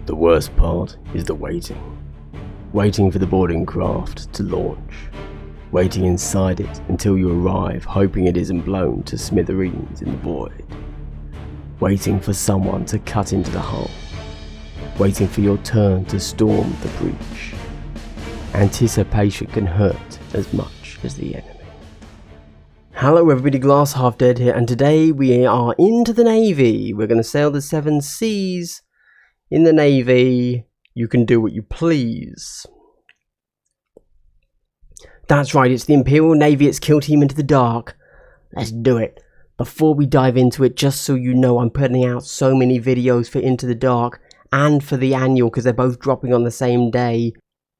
The worst part is the waiting. Waiting for the boarding craft to launch. Waiting inside it until you arrive, hoping it isn't blown to smithereens in the void. Waiting for someone to cut into the hull. Waiting for your turn to storm the breach. Anticipation can hurt as much as the enemy. Hello everybody, Glass Half Dead here, and today we are into the Navy. We're going to sail the 7 seas. In the Navy, you can do what you please. That's right, it's the Imperial Navy, it's Kill Team Into the Dark. Let's do it. Before we dive into it, just so you know, I'm putting out so many videos for Into the Dark and for the annual, because they're both dropping on the same day.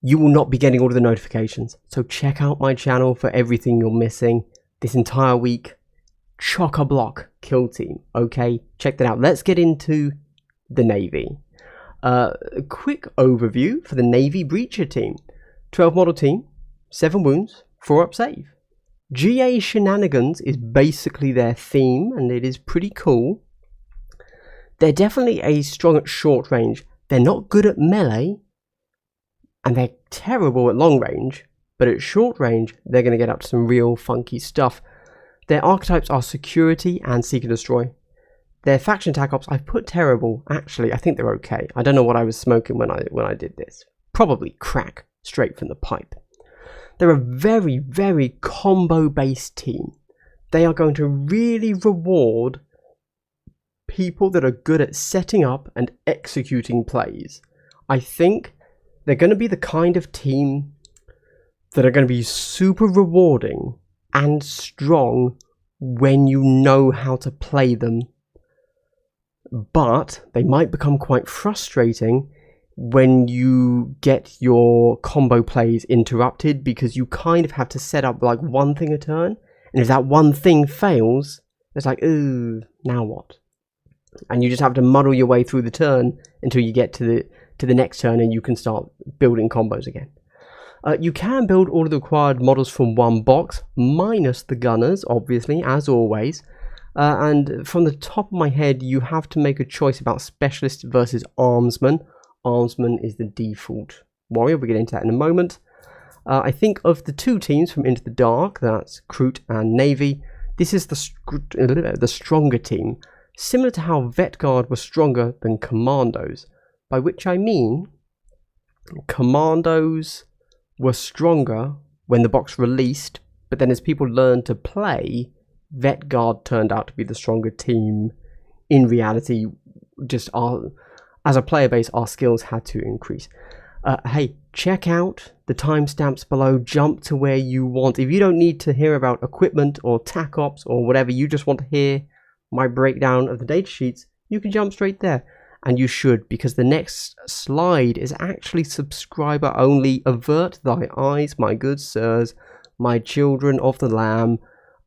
You will not be getting all of the notifications. So check out my channel for everything you're missing this entire week. Chock-a-block Kill Team, okay? Check that out. Let's get into the Navy. A quick overview for the Navy Breacher team. 12 model team, 7 wounds, 4 up save. GA shenanigans is basically their theme, and it is pretty cool. They're definitely strong at short range. They're not good at melee, and they're terrible at long range, but at short range, they're going to get up to some real funky stuff. Their archetypes are security and seek and destroy. Their faction TacOps, I've put terrible. Actually, I think they're okay. I don't know what I was smoking when I did this. Probably crack straight from the pipe. They're a very, very combo-based team. They are going to really reward people that are good at setting up and executing plays. I think they're going to be the kind of team that are going to be super rewarding and strong when you know how to play them. But they might become quite frustrating when you get your combo plays interrupted, because you kind of have to set up like one thing a turn, and if that one thing fails, it's like, ooh, now what? And you just have to muddle your way through the turn until you get to the next turn, and you can start building combos again. You can build all of the required models from one box, minus the gunners, obviously, as always. And from the top of my head, you have to make a choice about specialist versus armsman. Armsman is the default warrior. We'll get into that in a moment. I think of the two teams from Into the Dark, that's Crute and Navy, this is the stronger team, similar to how Vet Guard was stronger than Commandos, by which I mean Commandos were stronger when the box released, but then as people learned to play, Vet Guard turned out to be the stronger team. In reality, just as a player base, our skills had to increase. Hey, check out the timestamps below. Jump to where you want. If you don't need to hear about equipment or TacOps or whatever, you just want to hear my breakdown of the data sheets, you can jump straight there. And you should, because the next slide is actually subscriber only. Avert thy eyes, my good sirs, my children of the lamb,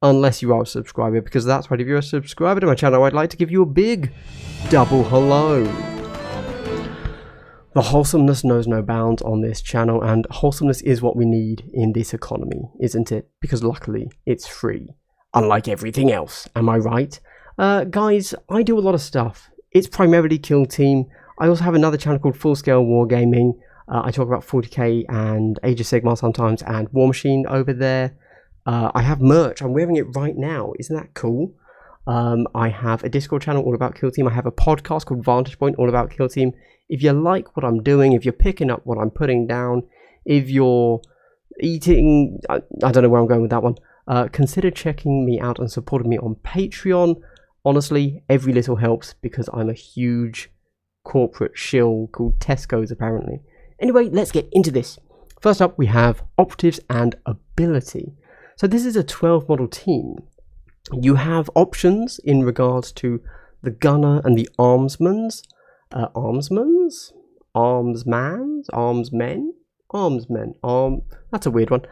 unless you are a subscriber, because that's right, if you're a subscriber to my channel, I'd like to give you a big double hello. The wholesomeness knows no bounds on this channel, and wholesomeness is what we need in this economy, isn't it? Because luckily, it's free, unlike everything else, am I right? Guys, I do a lot of stuff. It's primarily Kill Team. I also have another channel called Full Scale Wargaming. I talk about 40k and Age of Sigmar sometimes, and War Machine over there. I have merch. I'm wearing it right now. Isn't that cool? I have a Discord channel all about Kill Team. I have a podcast called Vantage Point all about Kill Team. If you like what I'm doing, if you're picking up what I'm putting down, if you're eating, I don't know where I'm going with that one, consider checking me out and supporting me on Patreon. Honestly, every little helps, because I'm a huge corporate shill called Tesco's, apparently. Anyway, let's get into this. First up, we have Operatives and Ability. So this is a 12 model team. You have options in regards to the gunner and the armsmans. Armsmen? That's a weird one.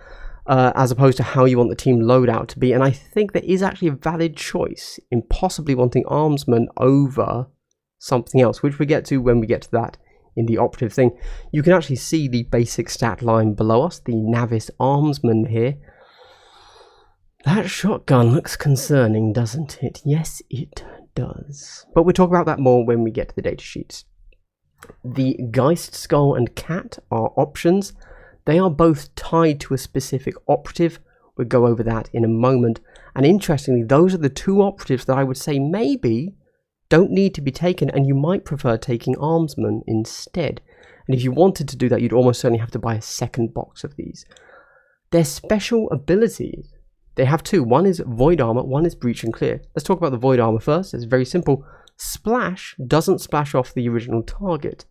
As opposed to how you want the team loadout to be. And I think there is actually a valid choice in possibly wanting armsmen over something else, which we get to when we get to that in the operative thing. You can actually see the basic stat line below us, the Navis armsman here. That shotgun looks concerning, doesn't it? Yes, it does. But we'll talk about that more when we get to the data sheets. The Geist Skull and Cat are options. They are both tied to a specific operative. We'll go over that in a moment. And interestingly, those are the two operatives that I would say maybe don't need to be taken, and you might prefer taking Armsman instead. And if you wanted to do that, you'd almost certainly have to buy a second box of these. Their special abilities, they have two. One is Void Armor, one is Breach and Clear. Let's talk about the Void Armor first. It's very simple. Splash doesn't splash off the original target.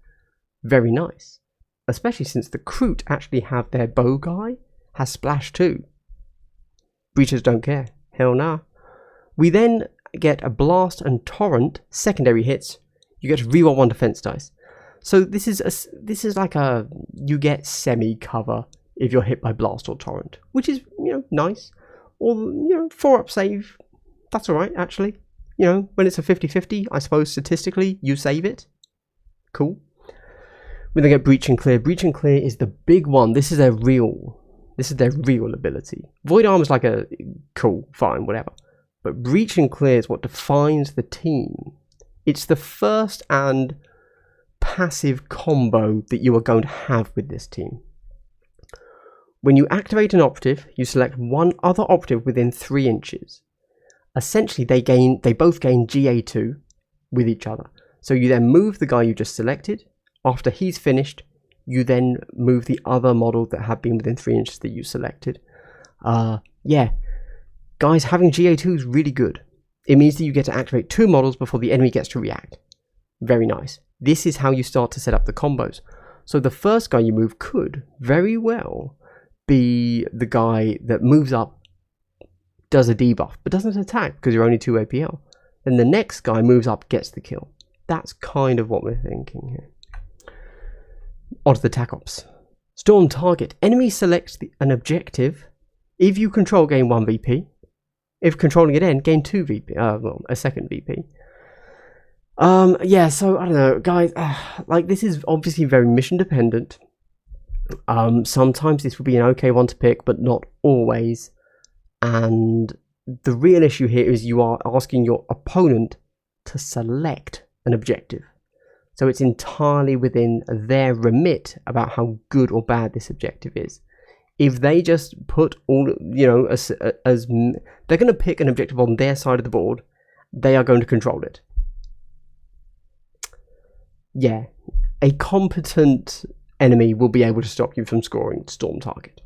Very nice. Especially since the Kroot actually have their bow guy has splash too. Breachers don't care. Hell nah. We then get a Blast and Torrent secondary hits. You get to reroll 1 defense dice. So this is like a, you get semi cover if you're hit by Blast or Torrent, which is, you know, nice. Or, you know, 4-up save. That's alright actually. You know, when it's a 50-50, I suppose statistically you save it. Cool. We then get Breach and Clear. Breach and Clear is the big one. This is their real ability. Void Armor is like a cool, fine, whatever. But Breach and Clear is what defines the team. It's the first and passive combo that you are going to have with this team. When you activate an operative, you select one other operative within 3 inches. Essentially, they both gain GA2 with each other. So you then move the guy you just selected. After he's finished, you then move the other model that have been within 3 inches that you selected. Yeah, guys, having GA2 is really good. It means that you get to activate 2 models before the enemy gets to react. Very nice. This is how you start to set up the combos. So the first guy you move could very well be the guy that moves up, does a debuff, but doesn't attack because you're only 2 APL. Then the next guy moves up, gets the kill. That's kind of what we're thinking here. Onto the TacOps. Storm target. Enemy selects an objective. If you control, gain 1 VP. If controlling it in, gain 2 VP. Well, a second VP. Yeah, so I don't know, guys. Like, this is obviously very mission dependent. Sometimes this would be an okay one to pick, but not always. And the real issue here is you are asking your opponent to select an objective. So it's entirely within their remit about how good or bad this objective is. If they just put all, you know, as they're going to pick an objective on their side of the board, they are going to control it. Yeah, a competent enemy will be able to stop you from scoring Storm target.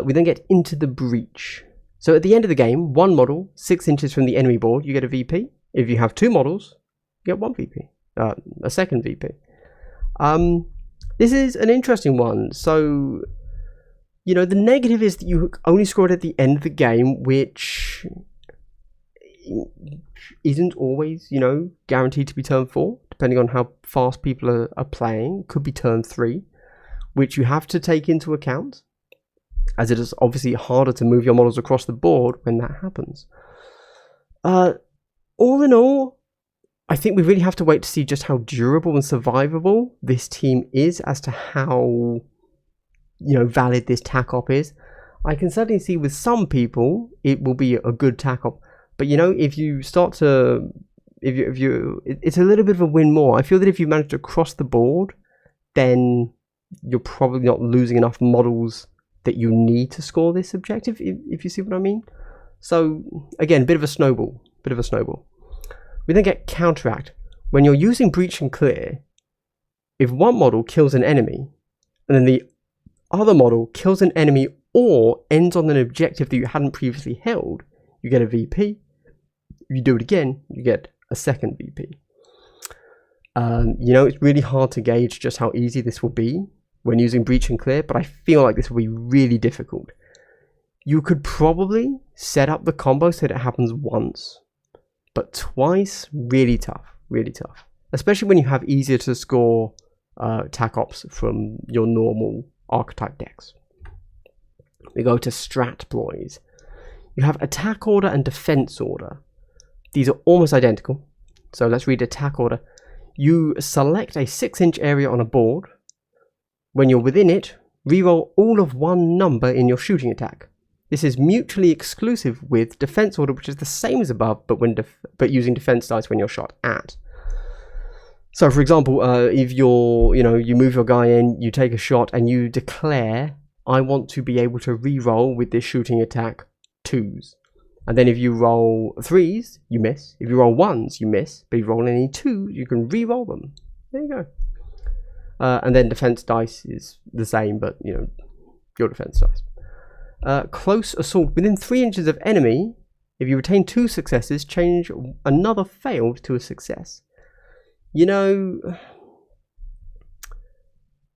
We then get into the Breach. So at the end of the game, 1 model, 6 inches from the enemy board, you get a VP. If you have 2 models, you get 1 VP. A second VP. This is an interesting one. So, you know, the negative is that you only score it at the end of the game, which isn't always, you know, guaranteed to be turn 4, depending on how fast people are playing. Could be turn 3, which you have to take into account, as it is obviously harder to move your models across the board when that happens. All in all, I think we really have to wait to see just how durable and survivable this team is as to how, you know, valid this TacOp is. I can certainly see with some people it will be a good TacOp, but you know, if you start to, it's a little bit of a win more. I feel that if you manage to cross the board, then you're probably not losing enough models that you need to score this objective, if you see what I mean. So again, bit of a snowball. We then get Counteract. When you're using Breach and Clear, if one model kills an enemy, and then the other model kills an enemy or ends on an objective that you hadn't previously held, you get a VP. If you do it again, you get a second VP. You know, it's really hard to gauge just how easy this will be when using Breach and Clear, but I feel like this will be really difficult. You could probably set up the combo so that it happens once, but twice, really tough. Especially when you have easier to score TacOps from your normal archetype decks. We go to Strat Ploys. You have Attack Order and Defense Order. These are almost identical. So let's read Attack Order. You select a 6-inch area on a board. When you're within it, reroll all of 1 number in your shooting attack. This is mutually exclusive with Defense Order, which is the same as above, but using defense dice when you're shot at. So for example, if you move your guy in, you take a shot and you declare, I want to be able to re-roll with this shooting attack 2s. And then if you roll 3s, you miss. If you roll 1s, you miss. But if you roll any 2s, you can re-roll them. There you go. And then defense dice is the same, but your defense dice. Close assault. Within 3 inches of enemy, if you retain 2 successes, change another failed to a success.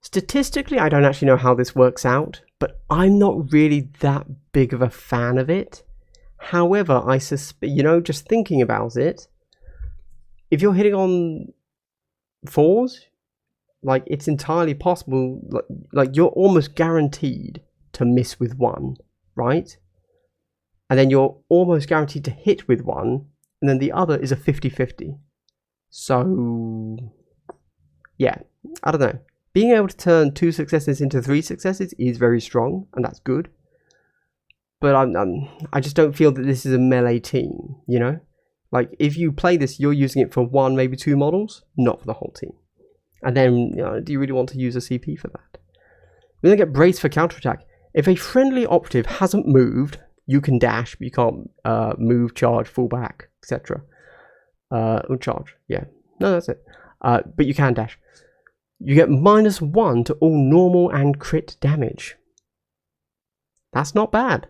Statistically, I don't actually know how this works out, but I'm not really that big of a fan of it. However, I suspect, just thinking about it, if you're hitting on 4s, like, it's entirely possible, like you're almost guaranteed to miss with 1, right? And then you're almost guaranteed to hit with 1, and then the other is a 50-50. So, yeah, I don't know. Being able to turn 2 successes into 3 successes is very strong, and that's good. But I just don't feel that this is a melee team, Like, if you play this, you're using it for 1, maybe 2 models, not for the whole team. And then, do you really want to use a CP for that? We then get brace for counterattack. If a friendly operative hasn't moved, you can dash, but you can't move, charge, fall back, etc. Or charge, yeah. No, that's it. But you can dash. You get -1 to all normal and crit damage. That's not bad.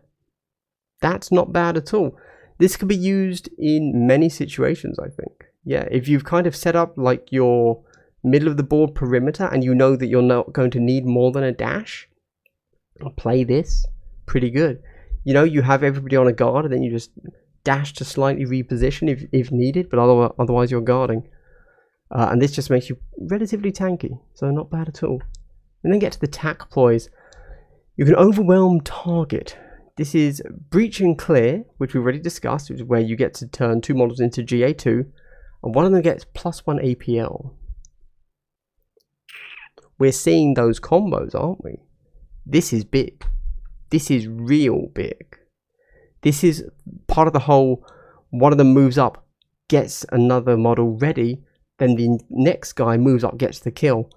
That's not bad at all. This can be used in many situations, I think. Yeah, if you've kind of set up like your middle of the board perimeter and you know that you're not going to need more than a dash, play this pretty good. You have everybody on a guard and then you just dash to slightly reposition if needed, but otherwise you're guarding. And this just makes you relatively tanky, so not bad at all. And then get to the tac ploys. You can overwhelm target. This is breach and clear, which we've already discussed, which is where you get to turn 2 models into GA2, and one of them gets +1 APL. We're seeing those combos, aren't we? This is big. This is real big. This is part of the whole, one of them moves up, gets another model ready, then the next guy moves up, gets the kill.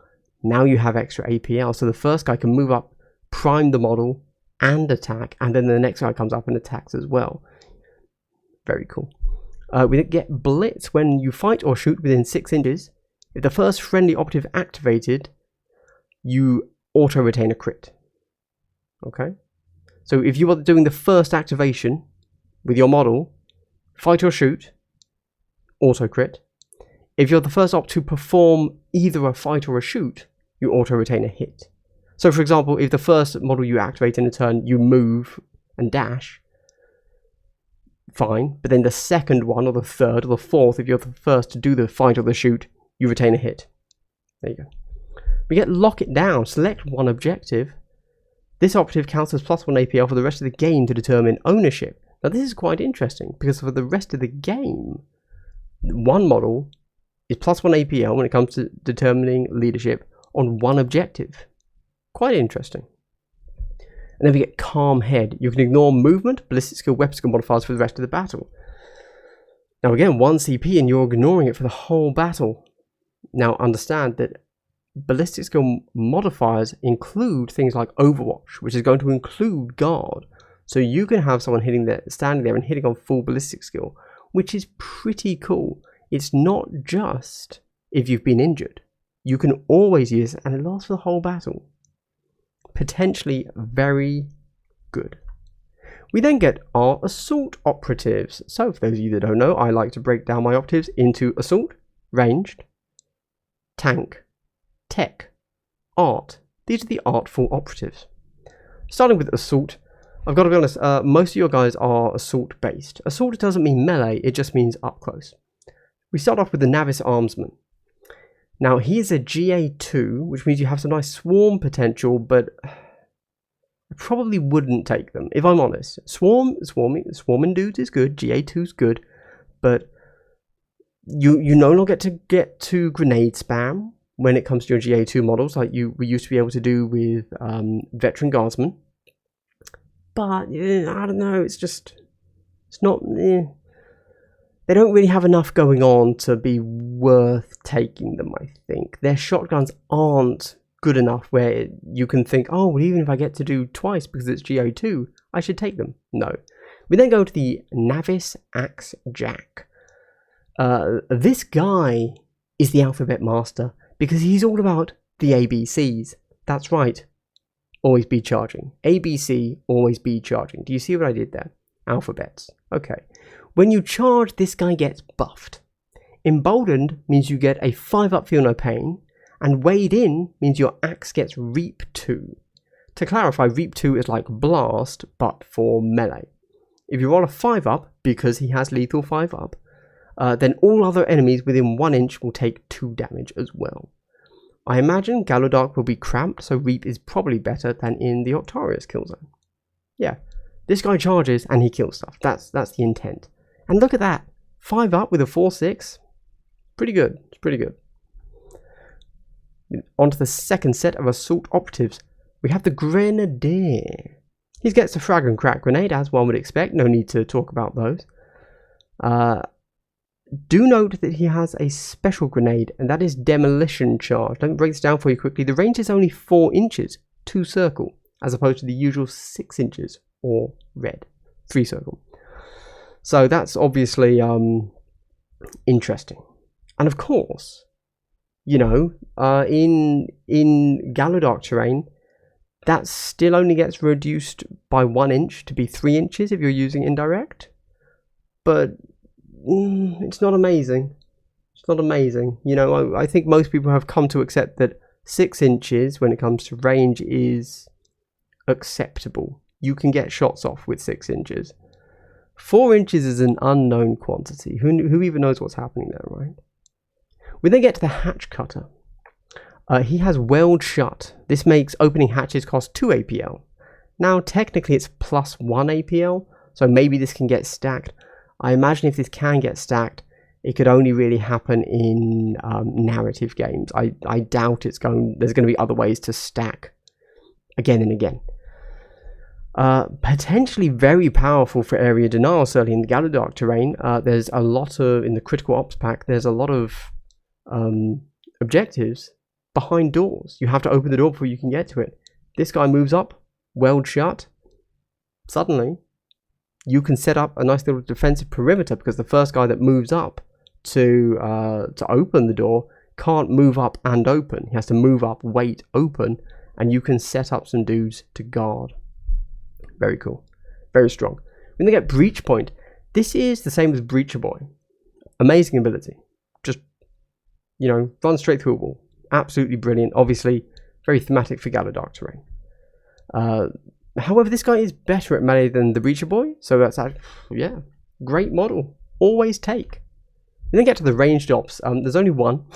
Now you have extra APL, so the first guy can move up, prime the model, and attack, and then the next guy comes up and attacks as well. Very cool. We get blitz. When you fight or shoot within 6 inches, if the first friendly operative activated, you auto-retain a crit. Okay? So if you are doing the first activation with your model, fight or shoot, auto-crit. If you're the first op to perform either a fight or a shoot, you auto-retain a hit. So for example, if the first model you activate in a turn, you move and dash, fine. But then the second one, or the third, or the fourth, if you're the first to do the fight or the shoot, you retain a hit. There you go. We get lock it down. Select one objective. This operative counts as +1 APL for the rest of the game to determine ownership. Now this is quite interesting, because for the rest of the game, one model is +1 APL when it comes to determining leadership on one objective. Quite interesting. And then we get calm head. You can ignore movement, ballistic skill, weapon skill modifiers for the rest of the battle. Now again, 1 CP and you're ignoring it for the whole battle. Now understand that ballistic skill modifiers include things like Overwatch, which is going to include guard. So you can have someone standing there and hitting on full ballistic skill, which is pretty cool. It's not just if you've been injured. You can always use it and it lasts for the whole battle. Potentially very good. We then get our assault operatives. So for those of you that don't know, I like to break down my operatives into assault, ranged, tank, tech, art. These are the artful operatives. Starting with assault, I've got to be honest, most of your guys are assault based. Assault doesn't mean melee, it just means up close. We start off with the Navis Armsman. Now he is a GA2, which means you have some nice swarm potential, but I probably wouldn't take them, if I'm honest. Swarming dudes is good, GA2 is good, but you no longer get to grenade spam when it comes to your GA2 models, like we used to be able to do with Veteran Guardsmen. But I don't know, it's not. they don't really have enough going on to be worth taking them, I think. Their shotguns aren't good enough where you can think, oh, well, even if I get to do twice because it's GO2, I should take them. No. We then go to the Navis Axe Jack. This guy is the alphabet master because he's all about the ABCs. That's right. Always be charging. ABC, always be charging. Do you see what I did there? Alphabets. Okay. When you charge, this guy gets buffed. Emboldened means you get a 5-up feel no pain, and weighed in means your axe gets Reap 2. To clarify, Reap 2 is like Blast, but for melee. If you roll a 5-up, because he has lethal 5-up, then all other enemies within 1 inch will take 2 damage as well. I imagine Gallowdark will be cramped, so Reap is probably better than in the Octarius kill zone. Yeah, this guy charges and he kills stuff. That's the intent. And look at that, 5-up with a 4-6. Pretty good. It's pretty good. On to the second set of assault operatives. We have the Grenadier. He gets a frag and crack grenade, as one would expect. No need to talk about those. Do note that he has a special grenade, and that is Demolition Charge. Let me break this down for you quickly. The range is only 4 inches to circle, as opposed to the usual 6 inches or red 3 circle. So that's obviously interesting. And of course, you know, in Gallowdark terrain, that still only gets reduced by 1 inch to be 3 inches if you're using indirect. But it's not amazing. It's not amazing. You know, I think most people have come to accept that 6 inches when it comes to range is acceptable. You can get shots off with 6 inches. 4 inches is an unknown quantity. Who even knows what's happening there, right? We then get to the hatch cutter. He has weld shut. This makes opening hatches cost 2 APL. Now technically it's plus 1 APL, so maybe this can get stacked. I imagine if this can get stacked, it could only really happen in narrative games. I doubt there's going to be other ways to stack again and again. Potentially very powerful for area denial, certainly in the Gallowdark terrain. There's a lot of, in the critical ops pack, there's a lot of objectives behind doors. You have to open the door before you can get to it. This guy moves up, weld shut. Suddenly, you can set up a nice little defensive perimeter because the first guy that moves up to open the door can't move up and open. He has to move up, wait, open, and you can set up some dudes to guard. Very cool. Very strong. When they get Breach Point, this is the same as Breacher Boy. Amazing ability. Just, you know, run straight through a wall. Absolutely brilliant. Obviously, very thematic for Gallowdark terrain. However, this guy is better at melee than the Breacher Boy, so that's actually, yeah, great model. Always take. We then get to the ranged ops. There's only one.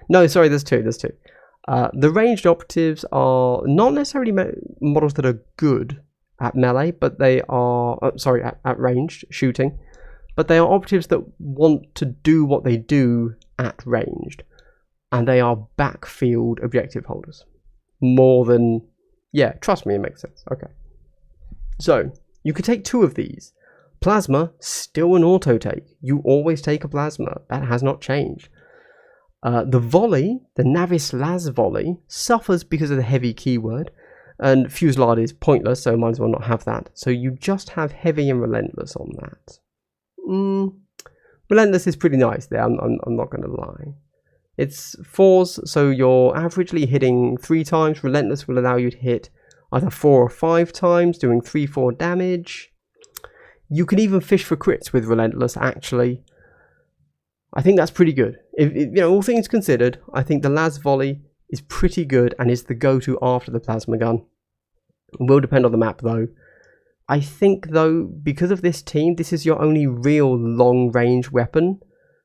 No, sorry, there's two. The ranged operatives are not necessarily models that are good at melee, but they are, at ranged shooting, but they are operatives that want to do what they do at ranged, and they are backfield objective holders. More than, yeah, trust me, it makes sense. Okay. So, you could take 2 of these. Plasma, still an auto take. You always take a plasma. That has not changed. The volley, the Navis Las volley, suffers because of the heavy keyword, and Fusillade is pointless, so might as well not have that. So you just have heavy and relentless on that. Relentless is pretty nice there, I'm not going to lie. It's 4s, so you're averagely hitting 3 times. Relentless will allow you to hit either 4 or 5 times, doing 3-4 damage. You can even fish for crits with Relentless, actually. I think that's pretty good. If you know, all things considered, I think the Las volley is pretty good and is the go-to after the plasma gun. It will depend on the map, though. I think, though, because of this team, this is your only real long-range weapon.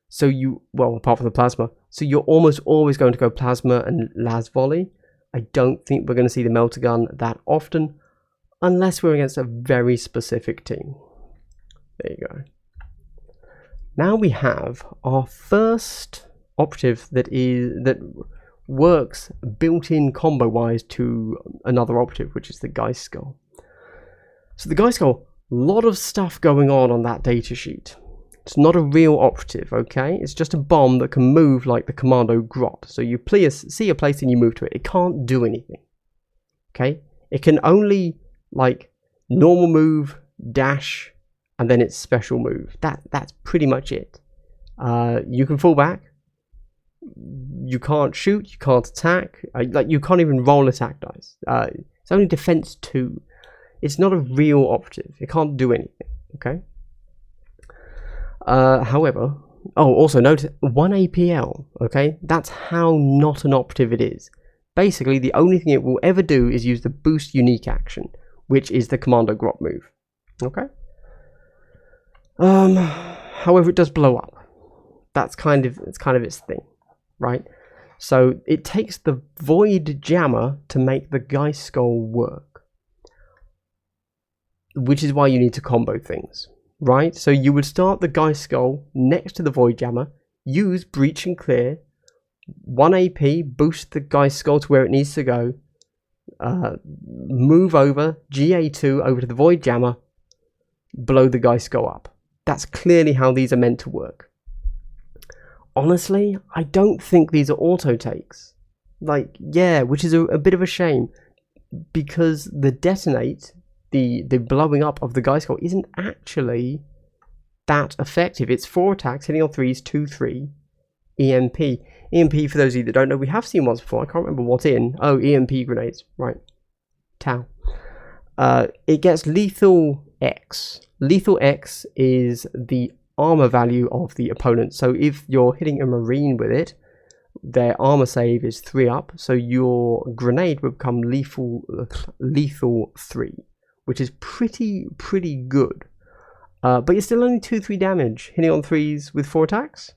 So you, well, apart from the plasma, so you're almost always going to go plasma and Las volley. I don't think we're going to see the melter gun that often, unless we're against a very specific team. There you go. Now we have our first operative that works built-in combo-wise to another operative, which is the Geist Skull. So the Geist Skull, a lot of stuff going on that data sheet. It's not a real operative, okay? It's just a bomb that can move like the commando grot. So you see a place and you move to it. It can't do anything, okay? It can only like normal move, dash, and then its special move. That's pretty much it. You can fall back. You can't shoot. You can't attack. Like you can't even roll attack dice. It's only defense 2. It's not a real operative. It can't do anything. Okay. However, also note 1 APL. Okay, that's how not an operative it is. Basically, the only thing it will ever do is use the boost unique action, which is the commando grot move. Okay. However, it does blow up. It's kind of its thing, right? So it takes the void jammer to make the Geist Skull work, which is why you need to combo things, right? So you would start the Geist Skull next to the void jammer, use breach and clear, 1 AP, boost the Geist Skull to where it needs to go, move over, GA2 over to the void jammer, blow the Geist Skull up. That's clearly how these are meant to work. Honestly, I don't think these are auto takes. Like, yeah, which is a bit of a shame, because the detonate, the blowing up of the Geist Skull isn't actually that effective. It's 4 attacks, hitting on 3s, 2-3, EMP. EMP, for those of you that don't know, we have seen once before. I can't remember what in. Oh, EMP grenades. Right. Tau. It gets lethal X. Lethal X is the armor value of the opponent. So if you're hitting a marine with it, their armor save is 3 up. So your grenade will become lethal 3, which is pretty good. But you're still only 2-3 damage, hitting on 3s with 4 attacks.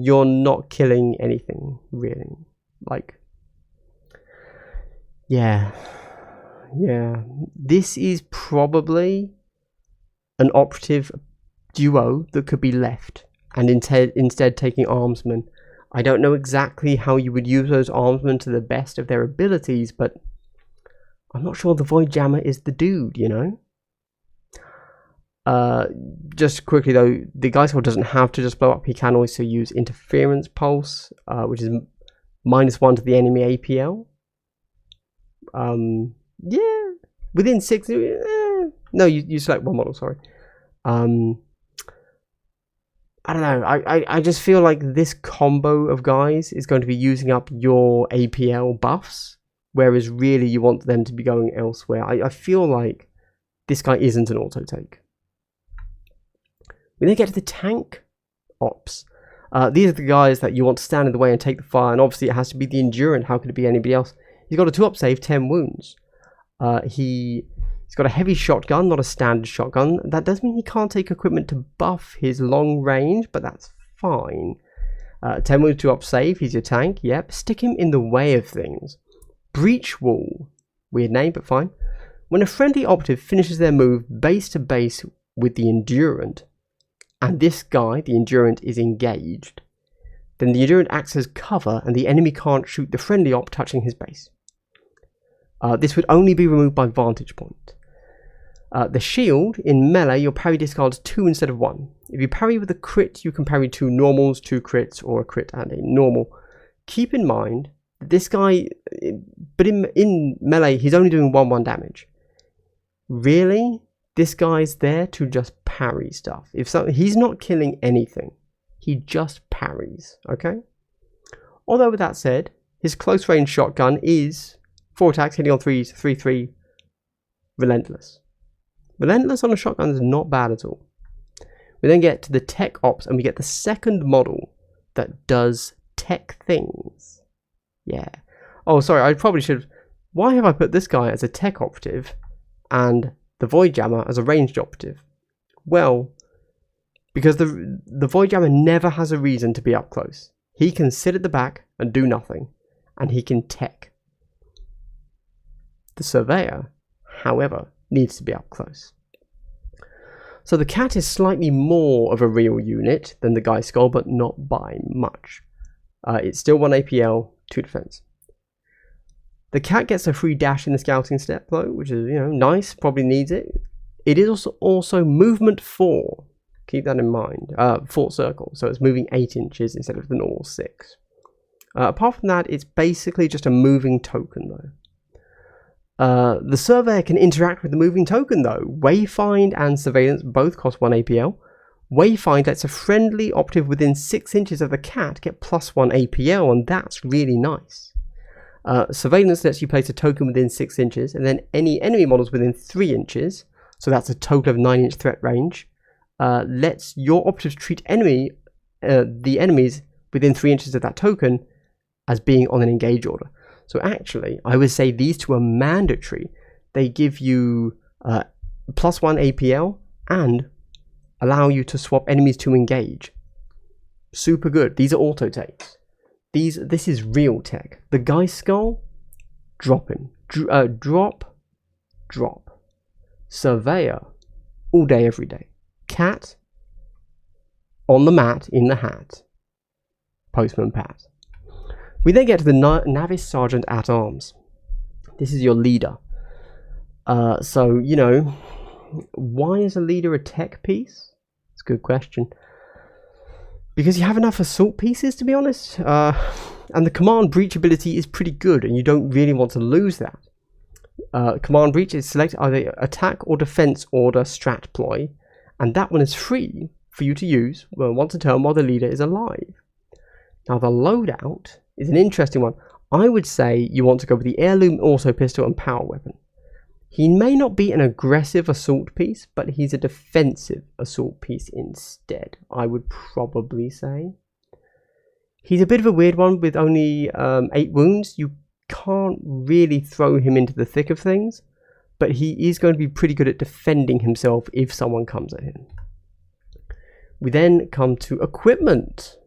You're not killing anything, really. Like, yeah. This is probably an operative duo that could be left, and instead taking armsmen. I don't know exactly how you would use those armsmen to the best of their abilities, but I'm not sure the Void Jammer is the dude, you know? Just quickly though, the Geist Skull doesn't have to just blow up. He can also use Interference Pulse, which is -1 to the enemy APL. Yeah, within 6. No, you select one model. Sorry. I don't know. I just feel like this combo of guys is going to be using up your APL buffs, whereas really you want them to be going elsewhere. I feel like this guy isn't an auto take. We then get to the tank ops. These are the guys that you want to stand in the way and take the fire, and obviously it has to be the Endurant. How could it be anybody else? He's got a 2-up save, 10 wounds. He's got a heavy shotgun, not a standard shotgun. That does mean he can't take equipment to buff his long range, but that's fine. 10 wounds, 2-up save. He's your tank. Yep. Stick him in the way of things. Breach Wall. Weird name, but fine. When a friendly operative finishes their move base to base with the Endurant, and this guy, the Endurant, is engaged, then the Endurant acts as cover and the enemy can't shoot the friendly op touching his base. This would only be removed by Vantage Point. The shield, in melee, your parry discards 2 instead of 1. If you parry with a crit, you can parry 2 normals, 2 crits, or a crit and a normal. Keep in mind that this guy, but in melee, he's only doing 1-1 damage. Really? This guy's there to just parry stuff. He's not killing anything. He just parries, okay? Although with that said, his close range shotgun is 4 attacks, hitting on 3s, 3-3, relentless. Relentless on a shotgun is not bad at all. We then get to the tech ops, and we get the second model that does tech things. Yeah. Oh, sorry, I probably should. Why have I put this guy as a tech operative and the Void Jammer as a ranged operative? Well, because the Void Jammer never has a reason to be up close. He can sit at the back and do nothing, and he can tech. The Surveyor, however, needs to be up close. So the Cat is slightly more of a real unit than the Geist Skull, but not by much. It's still 1 APL, 2 defense. The Cat gets a free dash in the scouting step though, which is, you know, nice, probably needs it. It is also movement 4. Keep that in mind. Full circle, so it's moving 8 inches instead of the normal 6. Apart from that, it's basically just a moving token, though. The surveyor can interact with the moving token, though. Wayfind and surveillance both cost 1 APL. Wayfind lets a friendly operative within 6 inches of the cat get +1 APL, and that's really nice. Surveillance lets you place a token within 6 inches, and then any enemy models within 3 inches, so that's a total of 9-inch threat range, lets your operatives treat the enemies within 3 inches of that token as being on an engage order. So actually, I would say these two are mandatory. They give you +1 APL and allow you to swap enemies to engage. Super good. These are auto takes. This is real tech. The guy's skull, drop him. Drop. Surveyor, all day, every day. Cat, on the mat, in the hat. Postman Pat. We then get to the Navis Sergeant at Arms. This is your leader. So, you know, why is a leader a tech piece? It's a good question. Because you have enough assault pieces, to be honest. And the command breach ability is pretty good, and you don't really want to lose that. Command breach is select either attack or defense order strat ploy, and that one is free for you to use once a turn while the leader is alive. Now, the loadout is an interesting one. I would say you want to go with the heirloom auto pistol and power weapon. He may not be an aggressive assault piece, but he's a defensive assault piece instead, I would probably say. He's a bit of a weird one with only 8 wounds. You can't really throw him into the thick of things, but he is going to be pretty good at defending himself if someone comes at him. We then come to equipment.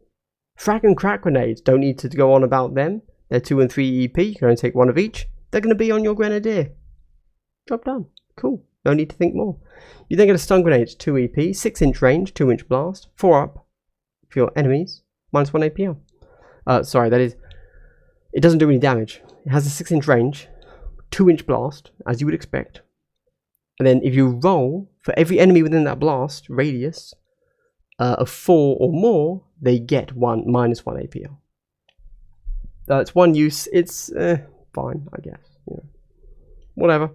Frag and crack grenades, don't need to go on about them. They're 2 and 3 EP, you can only take 1 of each. They're going to be on your grenadier. Job done. Cool. No need to think more. You then get a stun grenade, 2 EP, 6-inch range, 2-inch blast, 4 up for your enemies, -1 APL. Sorry, that is, it doesn't do any damage. It has a 6-inch range, 2-inch blast, as you would expect. And then if you roll, for every enemy within that blast radius of 4 or more, they get -1 APL. It's one use. It's fine, I guess. You know, whatever.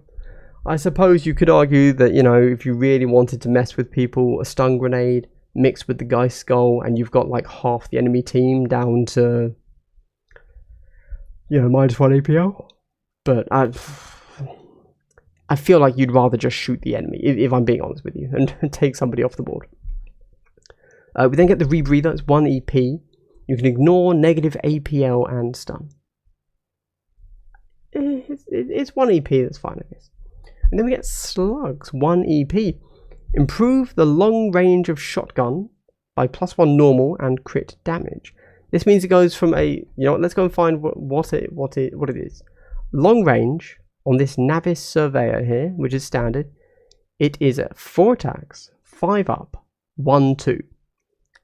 I suppose you could argue that, you know, if you really wanted to mess with people, a stun grenade mixed with the guy's skull, and you've got like half the enemy team down to, you know, -1 APL. But I feel like you'd rather just shoot the enemy, if I'm being honest with you, and take somebody off the board. We then get the rebreather. It's 1 EP. You can ignore negative APL and stun. It's 1 EP, that's fine, I guess. And then we get slugs, 1 EP. Improve the long range of shotgun by +1 normal and crit damage. This means it goes from a, you know what, let's go and find what it is. Long range on this Navis Surveyor here, which is standard, it is at 4 attacks, 5 up, 1 2.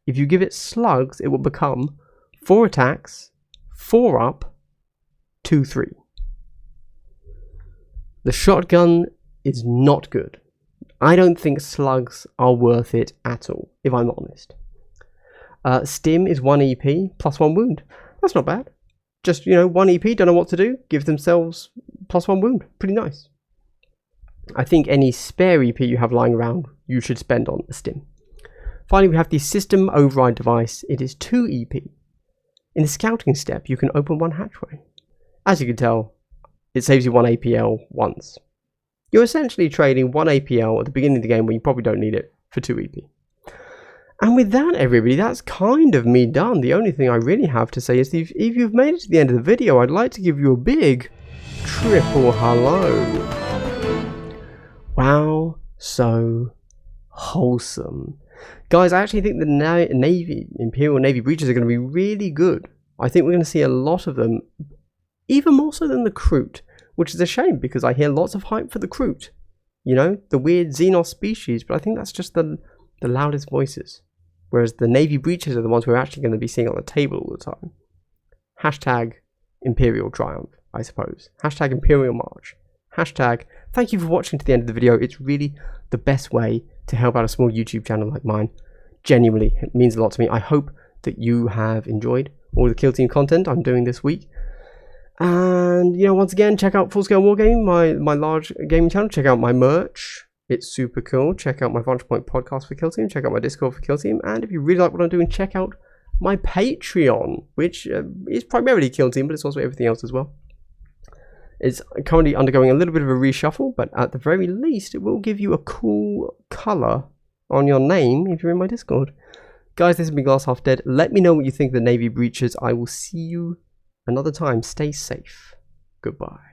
If you give it slugs, it will become 4 attacks, 4 up, 2 3. The shotgun is not good. I don't think slugs are worth it at all, if I'm honest. Stim is 1 EP, +1 wound. That's not bad. Just, you know, 1 EP, don't know what to do, give themselves +1 wound. Pretty nice. I think any spare EP you have lying around, you should spend on a stim. Finally, we have the system override device. It is 2 EP. In the scouting step, you can open 1 hatchway. As you can tell, it saves you 1 APL once. You're essentially trading 1 APL at the beginning of the game when you probably don't need it for 2 EP. And with that, everybody, that's kind of me done. The only thing I really have to say is if you've made it to the end of the video, I'd like to give you a big triple hello. Wow, so wholesome. Guys, I actually think the Imperial Navy Breachers are going to be really good. I think we're going to see a lot of them, even more so than the Kroot, which is a shame because I hear lots of hype for the Kroot. You know, the weird Xenos species, but I think that's just the loudest voices. Whereas the Navy Breachers are the ones we're actually going to be seeing on the table all the time. Hashtag Imperial Triumph, I suppose. Hashtag Imperial March. Hashtag thank you for watching to the end of the video. It's really the best way to help out a small YouTube channel like mine. Genuinely, it means a lot to me. I hope that you have enjoyed all the Kill Team content I'm doing this week. And, you know, once again, check out Full Scale Wargaming, my large gaming channel. Check out my merch. It's super cool. Check out my Vantage Point podcast for Kill Team. Check out my Discord for Kill Team. And if you really like what I'm doing, check out my Patreon, which is primarily Kill Team, but it's also everything else as well. It's currently undergoing a little bit of a reshuffle, but at the very least, it will give you a cool color on your name if you're in my Discord. Guys, this has been Glass Half Dead. Let me know what you think of the Navy Breachers. I will see you another time. Stay safe. Goodbye.